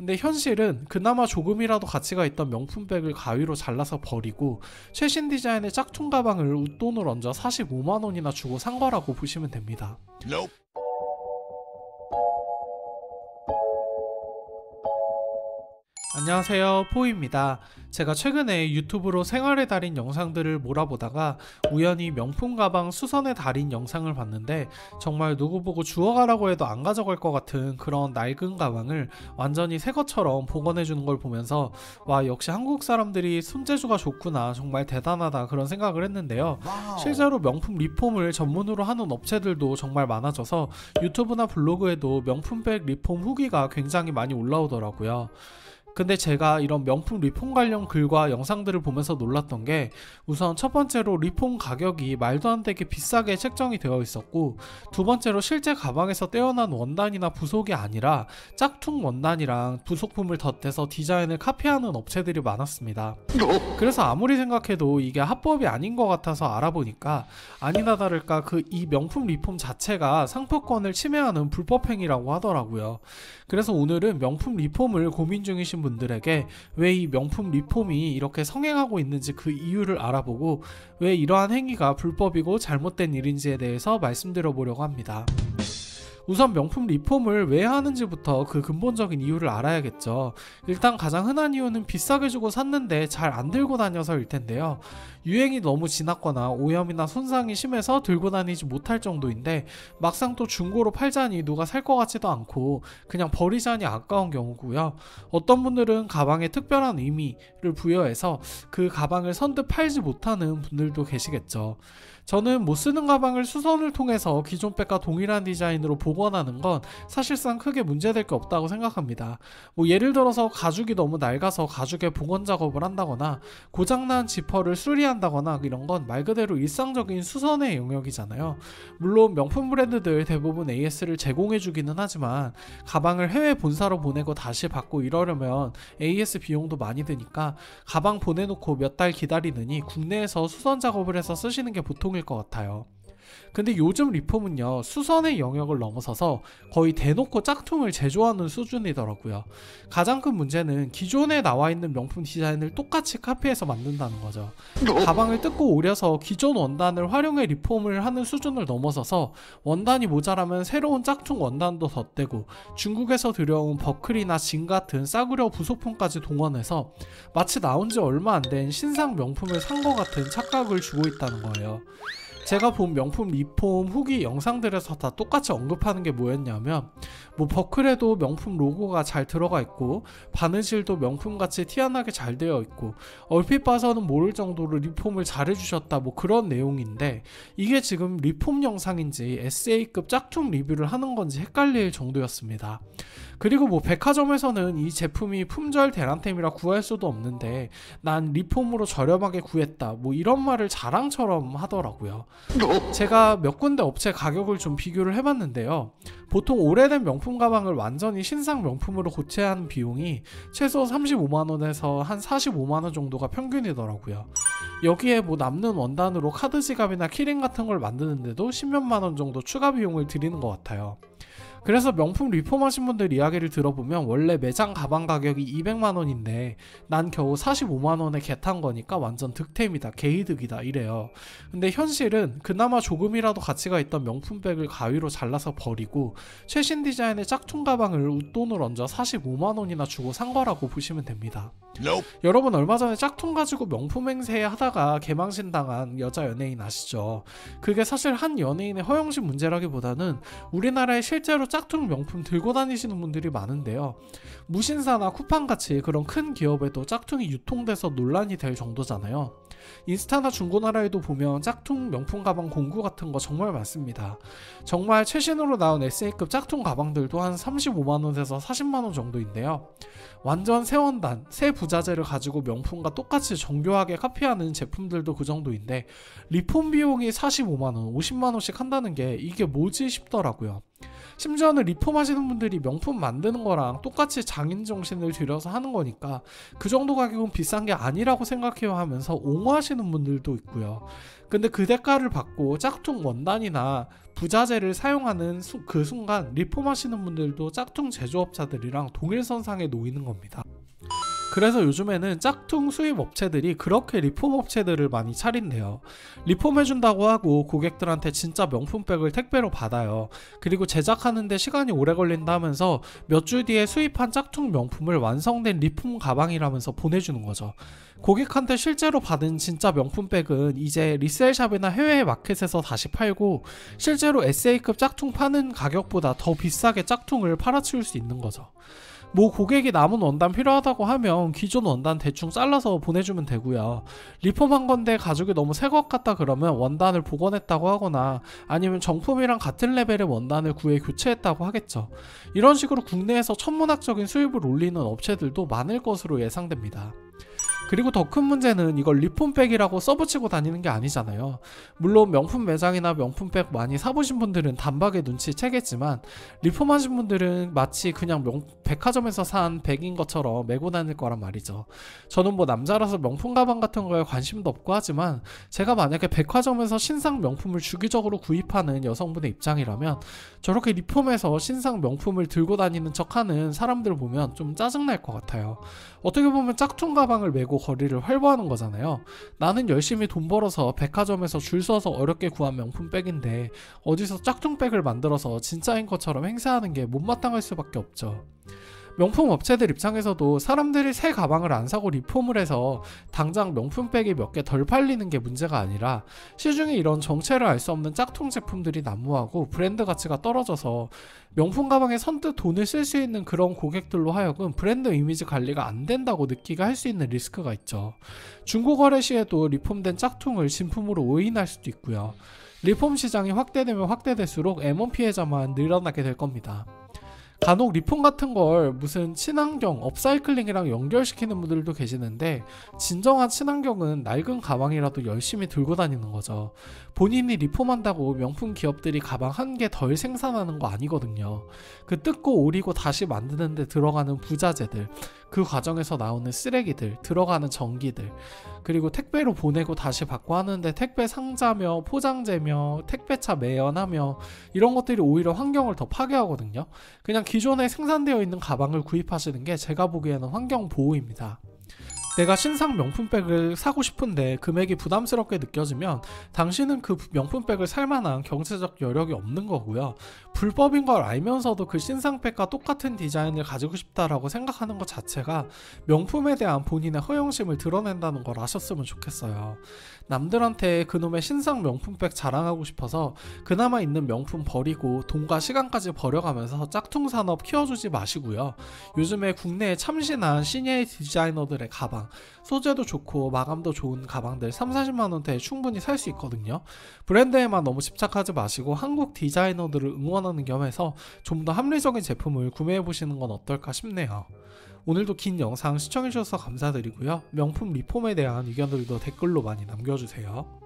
근데 현실은 그나마 조금이라도 가치가 있던 명품백을 가위로 잘라서 버리고 최신 디자인의 짝퉁 가방을 웃돈을 얹어 45만원이나 주고 산 거라고 보시면 됩니다. 안녕하세요, 포입니다. 제가 최근에 유튜브로 생활의 달인 영상들을 몰아보다가 우연히 명품 가방 수선의 달인 영상을 봤는데 정말 누구 보고 주워가라고 해도 안 가져갈 것 같은 그런 낡은 가방을 완전히 새 것처럼 복원해주는 걸 보면서 와, 역시 한국 사람들이 손재주가 좋구나, 정말 대단하다, 그런 생각을 했는데요. 실제로 명품 리폼을 전문으로 하는 업체들도 정말 많아져서 유튜브나 블로그에도 명품백 리폼 후기가 굉장히 많이 올라오더라고요. 근데 제가 이런 명품 리폼 관련 글과 영상들을 보면서 놀랐던 게, 우선 첫 번째로 리폼 가격이 말도 안 되게 비싸게 책정이 되어 있었고, 두 번째로 실제 가방에서 떼어난 원단이나 부속이 아니라 짝퉁 원단이랑 부속품을 덧대서 디자인을 카피하는 업체들이 많았습니다. 그래서 아무리 생각해도 이게 합법이 아닌 것 같아서 알아보니까 아니나 다를까 이 명품 리폼 자체가 상표권을 침해하는 불법행위라고 하더라고요. 그래서 오늘은 명품 리폼을 고민 중이신 분들에게 왜 이 명품 리폼이 이렇게 성행하고 있는지 그 이유를 알아보고 왜 이러한 행위가 불법이고 잘못된 일인지에 대해서 말씀드려 보려고 합니다. 우선 명품 리폼을 왜 하는지부터 그 근본적인 이유를 알아야겠죠. 일단 가장 흔한 이유는 비싸게 주고 샀는데 잘 안 들고 다녀서일 텐데요. 유행이 너무 지났거나 오염이나 손상이 심해서 들고 다니지 못할 정도인데 막상 또 중고로 팔자니 누가 살 것 같지도 않고 그냥 버리자니 아까운 경우고요. 어떤 분들은 가방에 특별한 의미를 부여해서 그 가방을 선뜻 팔지 못하는 분들도 계시겠죠. 저는 못 쓰는 가방을 수선을 통해서 기존 백과 동일한 디자인으로 복원하는 건 사실상 크게 문제될 게 없다고 생각합니다. 예를 들어서 가죽이 너무 낡아서 가죽에 복원 작업을 한다거나 고장난 지퍼를 수리한다거나 이런 건 말 그대로 일상적인 수선의 영역이잖아요. 물론 명품 브랜드들 대부분 AS를 제공해주기는 하지만 가방을 해외 본사로 보내고 다시 받고 이러려면 AS 비용도 많이 드니까 가방 보내놓고 몇 달 기다리느니 국내에서 수선 작업을 해서 쓰시는 게 보통일 것 같아요. 근데 요즘 리폼은요, 수선의 영역을 넘어서서 거의 대놓고 짝퉁을 제조하는 수준이더라고요. 가장 큰 문제는 기존에 나와 있는 명품 디자인을 똑같이 카피해서 만든다는 거죠. 가방을 뜯고 오려서 기존 원단을 활용해 리폼을 하는 수준을 넘어서서 원단이 모자라면 새로운 짝퉁 원단도 덧대고 중국에서 들여온 버클이나 진 같은 싸구려 부속품까지 동원해서 마치 나온 지 얼마 안 된 신상 명품을 산 것 같은 착각을 주고 있다는 거예요. 제가 본 명품 리폼 후기 영상들에서 다 똑같이 언급하는 게 뭐였냐면, 버클에도 명품 로고가 잘 들어가 있고 바느질도 명품같이 티안하게 잘 되어 있고 얼핏 봐서는 모를 정도로 리폼을 잘 해주셨다, 그런 내용인데 이게 지금 리폼 영상인지 SA급 짝퉁 리뷰를 하는 건지 헷갈릴 정도였습니다. 그리고 백화점에서는 이 제품이 품절 대란템이라 구할 수도 없는데 난 리폼으로 저렴하게 구했다, 이런 말을 자랑처럼 하더라고요. 제가 몇 군데 업체 가격을 좀 비교를 해봤는데요. 보통 오래된 명품 가방을 완전히 신상 명품으로 고쳐야 하는 비용이 최소 35만원에서 한 45만원 정도가 평균이더라고요. 여기에 남는 원단으로 카드 지갑이나 키링 같은 걸 만드는데도 10몇만원 정도 추가 비용을 들이는 것 같아요. 그래서 명품 리폼하신 분들 이야기를 들어보면 원래 매장 가방 가격이 200만원인데 난 겨우 45만원에 개탄 거니까 완전 득템이다, 개이득이다 이래요. 근데 현실은 그나마 조금이라도 가치가 있던 명품백을 가위로 잘라서 버리고 최신 디자인의 짝퉁 가방을 웃돈을 얹어 45만원이나 주고 산 거라고 보시면 됩니다. 여러분 얼마 전에 짝퉁 가지고 명품 행세 하다가 개망신 당한 여자 연예인 아시죠? 그게 사실 한 연예인의 허영심 문제라기보다는 우리나라에 실제로 짝퉁 명품 들고 다니시는 분들이 많은데요. 무신사나 쿠팡같이 그런 큰 기업에도 짝퉁이 유통돼서 논란이 될 정도잖아요. 인스타나 중고나라에도 보면 짝퉁 명품 가방 공구 같은 거 정말 많습니다. 정말 최신으로 나온 SA급 짝퉁 가방들도 한 35만원에서 40만원 정도인데요. 완전 새 원단, 새 부자재를 가지고 명품과 똑같이 정교하게 카피하는 제품들도 그 정도인데 리폼 비용이 45만원, 50만원씩 한다는 게 이게 뭐지 싶더라고요. 심지어는 리폼하시는 분들이 명품 만드는 거랑 똑같이 장인 정신을 들여서 하는 거니까 그 정도 가격은 비싼 게 아니라고 생각해요 하면서 옹호하시는 분들도 있고요. 근데 그 대가를 받고 짝퉁 원단이나 부자재를 사용하는 그 순간 리폼하시는 분들도 짝퉁 제조업자들이랑 동일선상에 놓이는 겁니다. 그래서 요즘에는 짝퉁 수입 업체들이 그렇게 리폼 업체들을 많이 차린대요. 리폼해준다고 하고 고객들한테 진짜 명품백을 택배로 받아요. 그리고 제작하는데 시간이 오래 걸린다면서 몇 주 뒤에 수입한 짝퉁 명품을 완성된 리폼 가방이라면서 보내주는 거죠. 고객한테 실제로 받은 진짜 명품백은 이제 리셀샵이나 해외 마켓에서 다시 팔고 실제로 SA급 짝퉁 파는 가격보다 더 비싸게 짝퉁을 팔아치울 수 있는 거죠. 뭐 고객이 남은 원단 필요하다고 하면 기존 원단 대충 잘라서 보내주면 되고요. 리폼한 건데 가죽이 너무 새 것 같다 그러면 원단을 복원했다고 하거나 아니면 정품이랑 같은 레벨의 원단을 구해 교체했다고 하겠죠. 이런 식으로 국내에서 천문학적인 수입을 올리는 업체들도 많을 것으로 예상됩니다. 그리고 더 큰 문제는 이걸 리폼백이라고 써붙이고 다니는 게 아니잖아요. 물론 명품 매장이나 명품백 많이 사보신 분들은 단박에 눈치채겠지만 리폼하신 분들은 마치 그냥 백화점에서 산 백인 것처럼 메고 다닐 거란 말이죠. 저는 뭐 남자라서 명품 가방 같은 거에 관심도 없고 하지만 제가 만약에 백화점에서 신상 명품을 주기적으로 구입하는 여성분의 입장이라면 저렇게 리폼해서 신상 명품을 들고 다니는 척하는 사람들 보면 좀 짜증날 것 같아요. 어떻게 보면 짝퉁 가방을 메고 거리를 활보하는 거잖아요. 나는 열심히 돈 벌어서 백화점에서 줄 서서 어렵게 구한 명품백인데 어디서 짝퉁백을 만들어서 진짜인 것처럼 행세하는 게 못마땅할 수밖에 없죠. 명품 업체들 입장에서도 사람들이 새 가방을 안 사고 리폼을 해서 당장 명품백이 몇 개 덜 팔리는 게 문제가 아니라 시중에 이런 정체를 알 수 없는 짝퉁 제품들이 난무하고 브랜드 가치가 떨어져서 명품 가방에 선뜻 돈을 쓸 수 있는 그런 고객들로 하여금 브랜드 이미지 관리가 안 된다고 느끼게 할 수 있는 리스크가 있죠. 중고거래 시에도 리폼된 짝퉁을 진품으로 오인할 수도 있고요. 리폼 시장이 확대되면 확대될수록 M1 피해자만 늘어나게 될 겁니다. 간혹 리폼 같은 걸 무슨 친환경 업사이클링이랑 연결시키는 분들도 계시는데 진정한 친환경은 낡은 가방이라도 열심히 들고 다니는 거죠. 본인이 리폼한다고 명품 기업들이 가방 한 개 덜 생산하는 거 아니거든요. 그 뜯고 오리고 다시 만드는 데 들어가는 부자재들, 그 과정에서 나오는 쓰레기들, 들어가는 전기들, 그리고 택배로 보내고 다시 받고 하는데 택배 상자며 포장재며 택배차 매연하며 이런 것들이 오히려 환경을 더 파괴하거든요. 그냥 기존에 생산되어 있는 가방을 구입하시는 게 제가 보기에는 환경보호입니다. 내가 신상 명품백을 사고 싶은데 금액이 부담스럽게 느껴지면 당신은 그 명품백을 살만한 경제적 여력이 없는 거고요. 불법인 걸 알면서도 그 신상백과 똑같은 디자인을 가지고 싶다라고 생각하는 것 자체가 명품에 대한 본인의 허영심을 드러낸다는 걸 아셨으면 좋겠어요. 남들한테 그놈의 신상 명품백 자랑하고 싶어서 그나마 있는 명품 버리고 돈과 시간까지 버려가면서 짝퉁 산업 키워주지 마시고요. 요즘에 국내에 참신한 시니어 디자이너들의 가방, 소재도 좋고 마감도 좋은 가방들 30-40만원대에 충분히 살 수 있거든요. 브랜드에만 너무 집착하지 마시고 한국 디자이너들을 응원하는 겸해서 좀 더 합리적인 제품을 구매해보시는 건 어떨까 싶네요. 오늘도 긴 영상 시청해주셔서 감사드리고요. 명품 리폼에 대한 의견들도 댓글로 많이 남겨주세요.